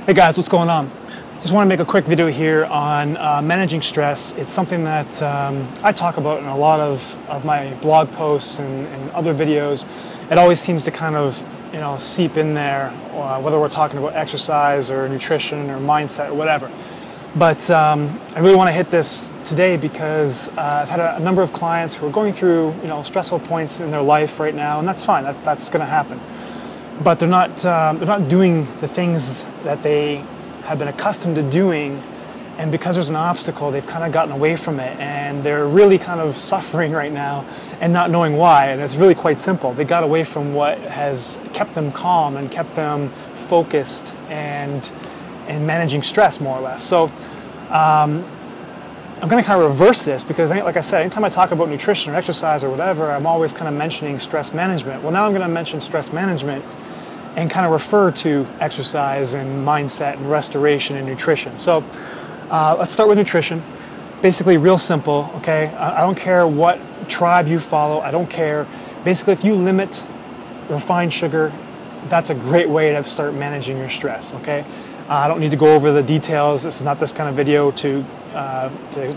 Hey guys, what's going on? Just want to make a quick video here on managing stress. It's something that I talk about in a lot of my blog posts and other videos. It always seems to kind of seep in there, whether we're talking about exercise or nutrition or mindset or whatever. But I really want to hit this today because I've had a number of clients who are going through stressful points in their life right now, and that's fine. That's going to happen. But they're not doing the things that they have been accustomed to doing, and because there's an obstacle, they've kind of gotten away from it, and they're really kind of suffering right now and not knowing why. And it's really quite simple. They got away from what has kept them calm and kept them focused and managing stress, more or less. So I'm going to kind of reverse this because, like I said, anytime I talk about nutrition or exercise or whatever, I'm always kind of mentioning stress management. Well, now I'm going to mention stress management and kind of refer to exercise and mindset and restoration and nutrition. So let's start with nutrition. Basically, real simple, okay? I don't care what tribe you follow. I don't care. Basically, if you limit refined sugar, that's a great way to start managing your stress, okay? I don't need to go over the details. This is not this kind of video to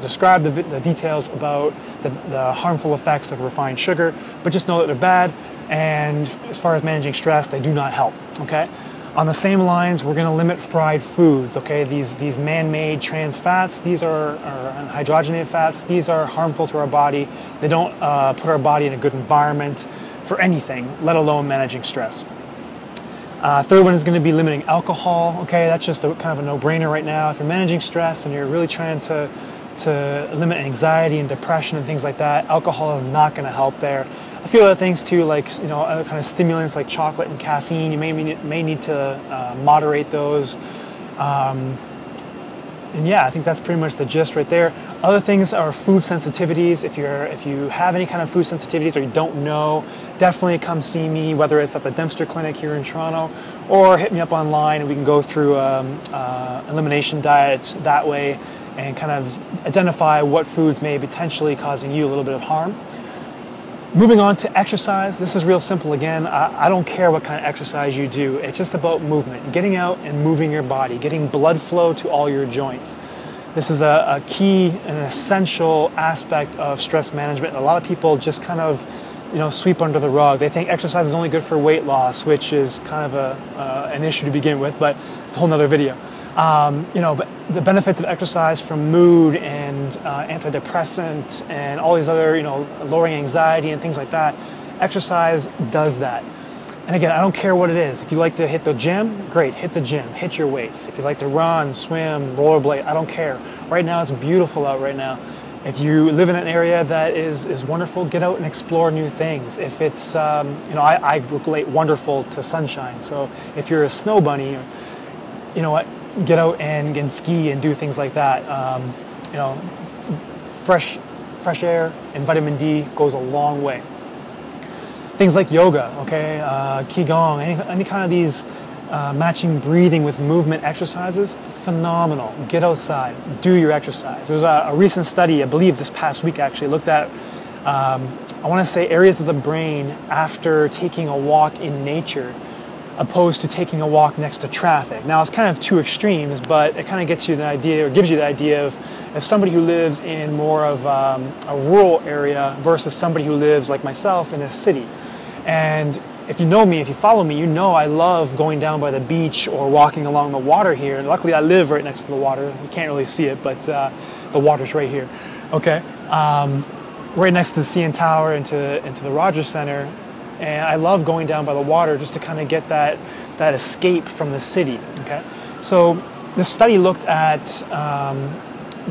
describe the details about the harmful effects of refined sugar, but just know that they're bad, and as far as managing stress, they do not help, okay? On the same lines, we're going to limit fried foods, okay? These man-made trans fats, these are hydrogenated fats, these are harmful to our body. They don't put our body in a good environment for anything, let alone managing stress. Third one is going to be limiting alcohol. Okay, that's just kind of a no-brainer right now. If you're managing stress and you're really trying to limit anxiety and depression and things like that, alcohol is not going to help there. A few other things too, like other kind of stimulants like chocolate and caffeine. You may need to moderate those. And yeah, I think that's pretty much the gist right there. Other things are food sensitivities. If you have any kind of food sensitivities or you don't know, definitely come see me, whether it's at the Dempster Clinic here in Toronto, or hit me up online and we can go through elimination diets that way and kind of identify what foods may be potentially causing you a little bit of harm. Moving on to exercise, this is real simple again. I don't care what kind of exercise you do. It's just about movement, getting out and moving your body, getting blood flow to all your joints. This is a key and an essential aspect of stress management. A lot of people just kind of sweep under the rug. They think exercise is only good for weight loss, which is kind of an issue to begin with, but it's a whole nother video. But the benefits of exercise from mood and antidepressant and all these other, lowering anxiety and things like that, exercise does that. And again, I don't care what it is. If you like to hit the gym, great, hit the gym, hit your weights. If you like to run, swim, rollerblade, I don't care. Right now, it's beautiful out right now. If you live in an area that is wonderful, get out and explore new things. If it's, I relate wonderful to sunshine. So if you're a snow bunny, get out and ski and do things like that. Fresh air and vitamin D goes a long way. Things like yoga, okay, qigong, any kind of these matching breathing with movement exercises, phenomenal. Get outside, do your exercise. There was a recent study, I believe this past week actually, looked at, I want to say areas of the brain after taking a walk in nature, opposed to taking a walk next to traffic. Now, it's kind of two extremes, but it kind of gets you the idea, or gives you the idea of if somebody who lives in more of a rural area versus somebody who lives, like myself, in a city. And if you know me, if you follow me, you know I love going down by the beach or walking along the water here. And luckily, I live right next to the water. You can't really see it, but the water's right here, okay? Right next to the CN Tower into the Rogers Center. And I love going down by the water just to kind of get that escape from the city, okay? So this study looked at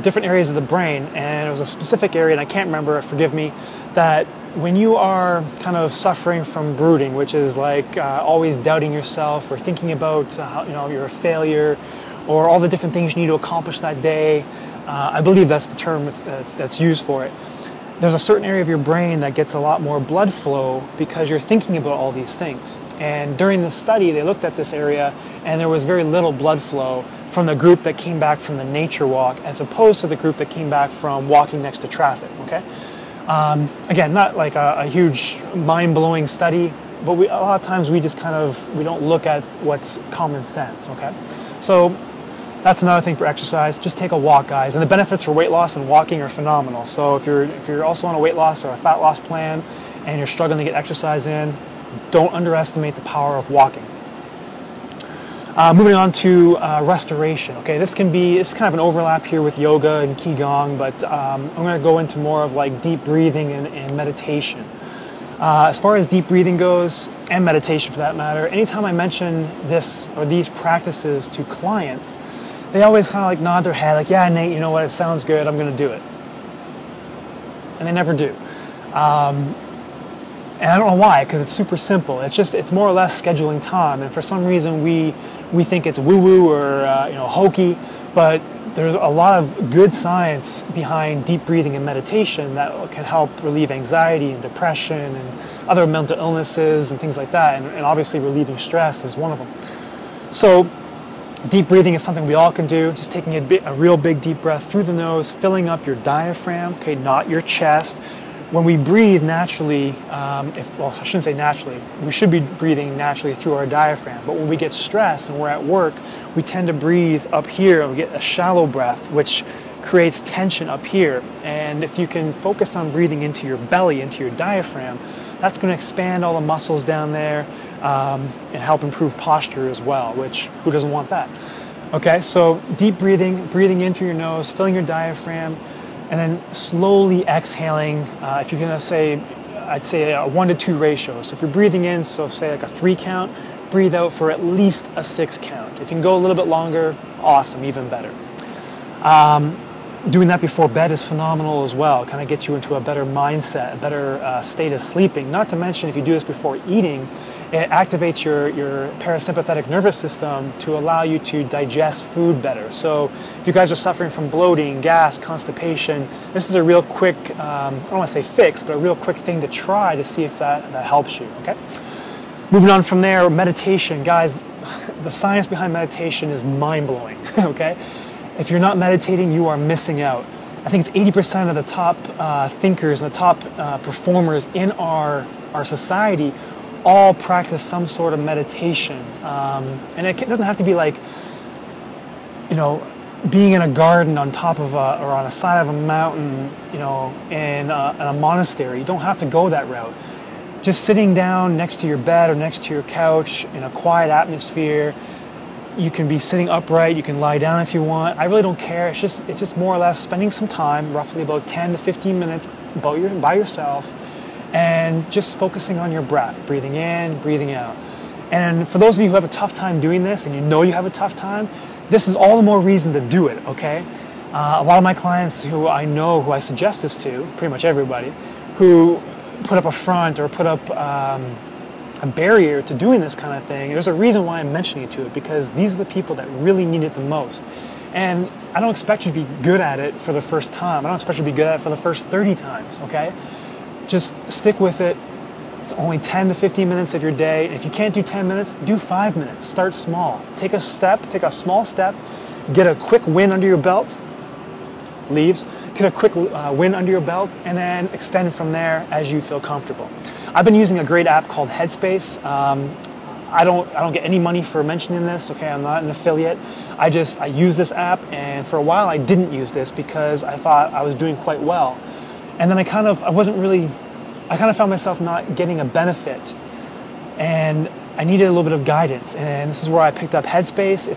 different areas of the brain, and it was a specific area, and I can't remember, forgive me, that when you are kind of suffering from brooding, which is like always doubting yourself or thinking about how you're a failure or all the different things you need to accomplish that day, I believe that's the term that's used for it. There's a certain area of your brain that gets a lot more blood flow because you're thinking about all these things. And during the study, they looked at this area and there was very little blood flow from the group that came back from the nature walk as opposed to the group that came back from walking next to traffic, okay? Again, not like a huge mind-blowing study, but a lot of times we just we don't look at what's common sense, okay? So that's another thing for exercise. Just take a walk, guys. And the benefits for weight loss and walking are phenomenal. So if you're also on a weight loss or a fat loss plan and you're struggling to get exercise in, don't underestimate the power of walking. Moving on to restoration. Okay, this is kind of an overlap here with yoga and qigong, but I'm going to go into more of like deep breathing and meditation. As far as deep breathing goes, and meditation for that matter, anytime I mention this or these practices to clients, they always kind of like nod their head, like, yeah, Nate, you know what, it sounds good, I'm going to do it. And they never do. And I don't know why, because it's super simple. It's more or less scheduling time. And for some reason, we think it's woo-woo or hokey, but there's a lot of good science behind deep breathing and meditation that can help relieve anxiety and depression and other mental illnesses and things like that. And obviously, relieving stress is one of them. So deep breathing is something we all can do. Just taking a real big deep breath through the nose, filling up your diaphragm, okay, not your chest. When we breathe naturally, I shouldn't say naturally, we should be breathing naturally through our diaphragm, but when we get stressed and we're at work, we tend to breathe up here and we get a shallow breath, which creates tension up here. And if you can focus on breathing into your belly, into your diaphragm, that's going to expand all the muscles down there and help improve posture as well, which who doesn't want that? Okay, so deep breathing, breathing in through your nose, filling your diaphragm, and then slowly exhaling. If you're gonna say, I'd say a 1-to-2 ratio. So if you're breathing in, so say like a 3 count, breathe out for at least a 6 count. If you can go a little bit longer, awesome, even better. Doing that before bed is phenomenal as well. Kind of gets you into a better mindset, a better state of sleeping. Not to mention if you do this before eating, it activates your parasympathetic nervous system to allow you to digest food better. So if you guys are suffering from bloating, gas, constipation, this is a real quick, I don't want to say fix, but a real quick thing to try to see if that helps you, okay? Moving on from there, meditation. Guys, the science behind meditation is mind-blowing, okay? If you're not meditating, you are missing out. I think it's 80% of the top thinkers and the top performers in our society all practice some sort of meditation. And it doesn't have to be like, being in a garden on top of or on the side of a mountain, in a monastery. You don't have to go that route. Just sitting down next to your bed or next to your couch in a quiet atmosphere. You can be sitting upright, you can lie down if you want. I really don't care. It's just more or less spending some time, roughly about 10 to 15 minutes by yourself, and just focusing on your breath, breathing in, breathing out. And for those of you who have a tough time doing this, and you know you have a tough time, this is all the more reason to do it, okay? A lot of my clients who I suggest this to, pretty much everybody, who put up a front or put up a barrier to doing this kind of thing, there's a reason why I'm mentioning it to it, because these are the people that really need it the most. And I don't expect you to be good at it for the first time. I don't expect you to be good at it for the first 30 times, okay? Just stick with it. It's only 10 to 15 minutes of your day. If you can't do 10 minutes, do 5 minutes. Start small. Take a small step, get a quick win under your belt, get a quick win under your belt, and then extend from there as you feel comfortable. I've been using a great app called Headspace. I don't get any money for mentioning this, okay? I'm not an affiliate. I use this app, and for a while I didn't use this because I thought I was doing quite well. And then I kind of found myself not getting a benefit, and I needed a little bit of guidance. And this is where I picked up Headspace.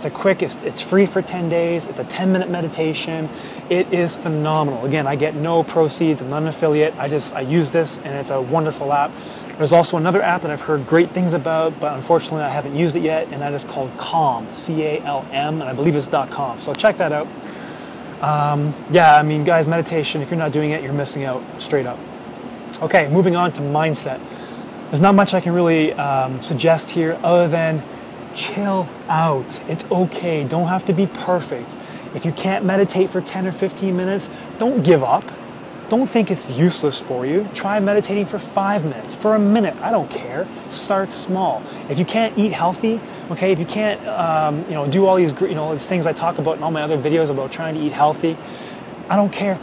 It's free for 10 days. It's a 10-minute meditation. It is phenomenal. Again, I get no proceeds. I'm not an affiliate. I use this, and it's a wonderful app. There's also another app that I've heard great things about, but unfortunately I haven't used it yet, and that is called Calm, C-A-L-M, and I believe it's .com. So check that out. Guys, meditation, if you're not doing it, you're missing out, straight up. Okay, moving on to mindset. There's not much I can really suggest here other than chill out. It's okay. Don't have to be perfect. If you can't meditate for 10 or 15 minutes, don't give up. Don't think it's useless for you. Try meditating for 5 minutes, for a minute. I don't care. Start small. If you can't eat healthy, okay, if you can't, do all these, these things I talk about in all my other videos about trying to eat healthy, I don't care.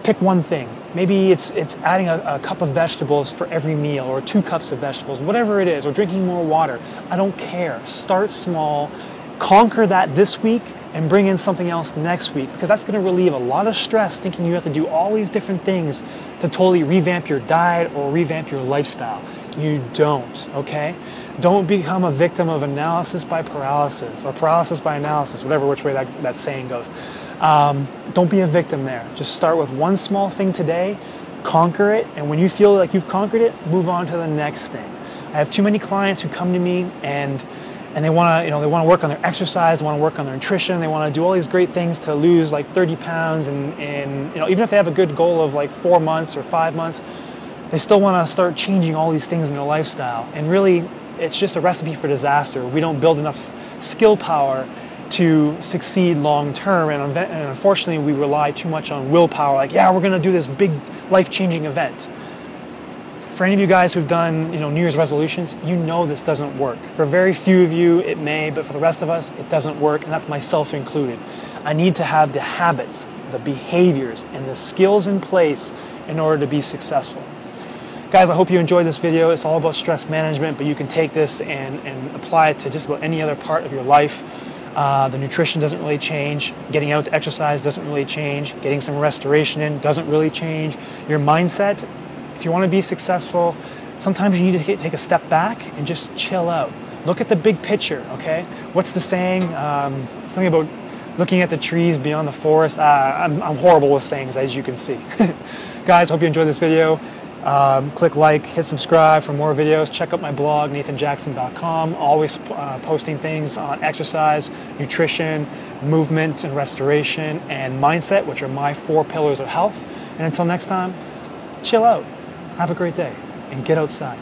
Pick one thing. Maybe it's adding a cup of vegetables for every meal, or 2 cups of vegetables, whatever it is, or drinking more water. I don't care. Start small Conquer that this week and bring in something else next week, because that's going to relieve a lot of stress thinking you have to do all these different things to totally revamp your diet or revamp your lifestyle. You don't, okay? Don't become a victim of analysis by paralysis, or paralysis by analysis, whatever which way that saying goes. Don't be a victim there. Just start with one small thing today, conquer it, and when you feel like you've conquered it, move on to the next thing. I have too many clients who come to me and they want to work on their exercise, they want to work on their nutrition, they want to do all these great things to lose like 30 pounds, and even if they have a good goal of like 4 months or 5 months, they still want to start changing all these things in their lifestyle. And really, it's just a recipe for disaster. We don't build enough skill power to succeed long term, and unfortunately we rely too much on willpower, like, yeah, we're going to do this big life-changing event. For any of you guys who've done New Year's resolutions, you know this doesn't work. For very few of you it may, but for the rest of us it doesn't work, and that's myself included. I need to have the habits, the behaviors, and the skills in place in order to be successful. Guys, I hope you enjoyed this video. It's all about stress management, but you can take this and apply it to just about any other part of your life. The nutrition doesn't really change. Getting out to exercise doesn't really change. Getting some restoration in doesn't really change. Your mindset, if you want to be successful, sometimes you need to take a step back and just chill out. Look at the big picture, okay? What's the saying? Something about looking at the trees beyond the forest. I'm horrible with sayings, as you can see. Guys, hope you enjoyed this video. Click like, hit subscribe for more videos. Check out my blog, nathanjackson.com. Always posting things on exercise, nutrition, movement and restoration, and mindset, which are my 4 pillars of health. And until next time, chill out, have a great day, and get outside.